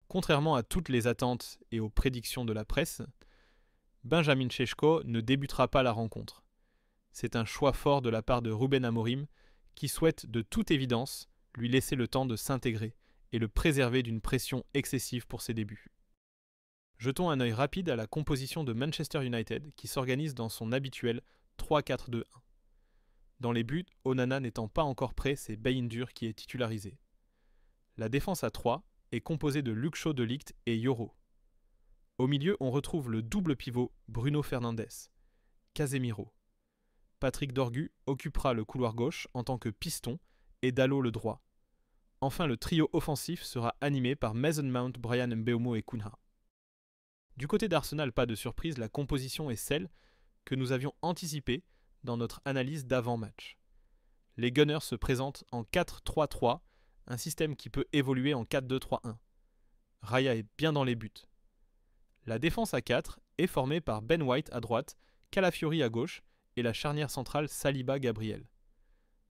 Contrairement à toutes les attentes et aux prédictions de la presse, Benjamin Šeško ne débutera pas la rencontre. C'est un choix fort de la part de Ruben Amorim qui souhaite de toute évidence lui laisser le temps de s'intégrer et le préserver d'une pression excessive pour ses débuts. Jetons un œil rapide à la composition de Manchester United qui s'organise dans son habituel 3-4-2-1. Dans les buts, Onana n'étant pas encore prêt, c'est Bayindur qui est titularisé. La défense à 3 est composée de Luke Shaw de Ligt et Yoro. Au milieu, on retrouve le double pivot Bruno Fernandes, Casemiro. Patrick Dorgu occupera le couloir gauche en tant que piston et Dalot le droit. Enfin, le trio offensif sera animé par Mason Mount, Bryan Mbeumo et Cunha. Du côté d'Arsenal, pas de surprise, la composition est celle que nous avions anticipée dans notre analyse d'avant-match. Les Gunners se présentent en 4-3-3, un système qui peut évoluer en 4-2-3-1. Raya est bien dans les buts. La défense à 4 est formée par Ben White à droite, Calafiori à gauche et la charnière centrale Saliba-Gabriel.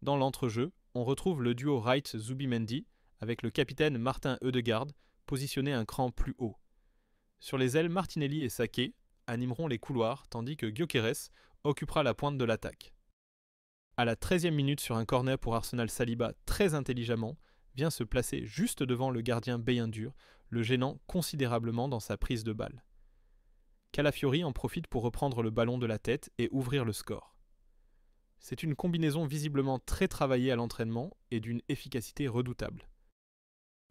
Dans l'entrejeu, on retrouve le duo Wright-Zubimendi avec le capitaine Martin Ødegaard positionné un cran plus haut. Sur les ailes, Martinelli et Sake animeront les couloirs tandis que Gyökeres occupera la pointe de l'attaque. À la 13e minute sur un corner pour Arsenal, Saliba, très intelligemment, vient se placer juste devant le gardien Bayindur, le gênant considérablement dans sa prise de balle. Calafiori en profite pour reprendre le ballon de la tête et ouvrir le score. C'est une combinaison visiblement très travaillée à l'entraînement et d'une efficacité redoutable.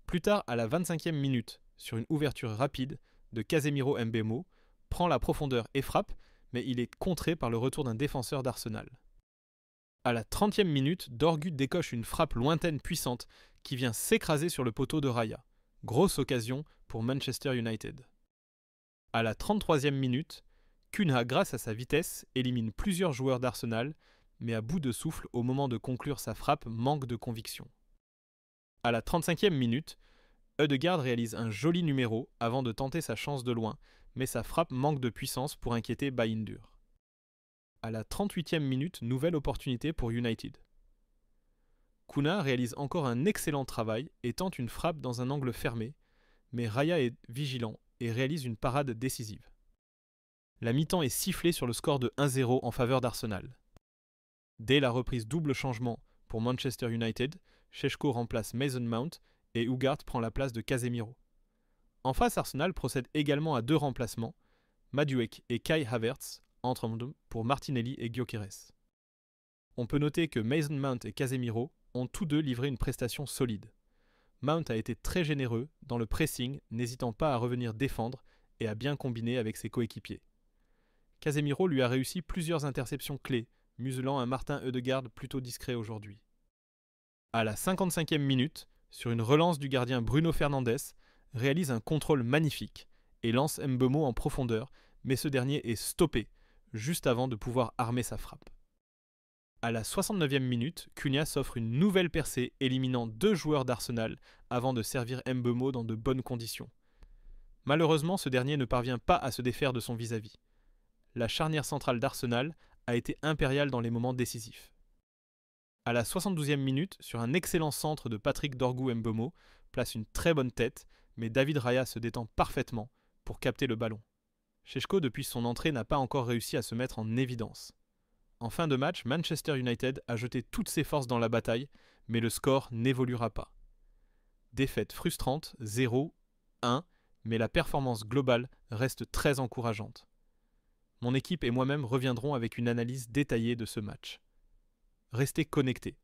Plus tard, à la 25e minute, sur une ouverture rapide de Casemiro Mbeumo, prend la profondeur et frappe, mais il est contré par le retour d'un défenseur d'Arsenal. À la 30e minute, Dorgu décoche une frappe lointaine puissante qui vient s'écraser sur le poteau de Raya. Grosse occasion pour Manchester United. À la 33e minute, Cunha, grâce à sa vitesse, élimine plusieurs joueurs d'Arsenal, mais à bout de souffle au moment de conclure sa frappe, manque de conviction. À la 35e minute, Ødegaard réalise un joli numéro avant de tenter sa chance de loin, mais sa frappe manque de puissance pour inquiéter Bayindur. À la 38e minute, nouvelle opportunité pour United. Cunha réalise encore un excellent travail et tente une frappe dans un angle fermé, mais Raya est vigilant et réalise une parade décisive. La mi-temps est sifflée sur le score de 1-0 en faveur d'Arsenal. Dès la reprise double changement pour Manchester United, Šeško remplace Mason Mount et Ugart prend la place de Casemiro. En face, Arsenal procède également à 2 remplacements. Madueke et Kai Havertz entrent en jeu pour Martinelli et Gyökeres. On peut noter que Mason Mount et Casemiro ont tous deux livré une prestation solide. Mount a été très généreux dans le pressing, n'hésitant pas à revenir défendre et à bien combiner avec ses coéquipiers. Casemiro lui a réussi plusieurs interceptions clés, muselant un Martin Ødegaard plutôt discret aujourd'hui. À la 55e minute, sur une relance du gardien Bruno Fernandes, réalise un contrôle magnifique et lance Mbeumo en profondeur, mais ce dernier est stoppé, juste avant de pouvoir armer sa frappe. À la 69e minute, Cunha s'offre une nouvelle percée, éliminant 2 joueurs d'Arsenal avant de servir Mbeumo dans de bonnes conditions. Malheureusement, ce dernier ne parvient pas à se défaire de son vis-à-vis. La charnière centrale d'Arsenal a été impériale dans les moments décisifs. À la 72e minute, sur un excellent centre de Patrick Dorgu Mbeumo, place une très bonne tête, mais David Raya se détend parfaitement pour capter le ballon. Šeško, depuis son entrée, n'a pas encore réussi à se mettre en évidence. En fin de match, Manchester United a jeté toutes ses forces dans la bataille, mais le score n'évoluera pas. Défaite frustrante, 0-1, mais la performance globale reste très encourageante. Mon équipe et moi-même reviendrons avec une analyse détaillée de ce match. Restez connectés.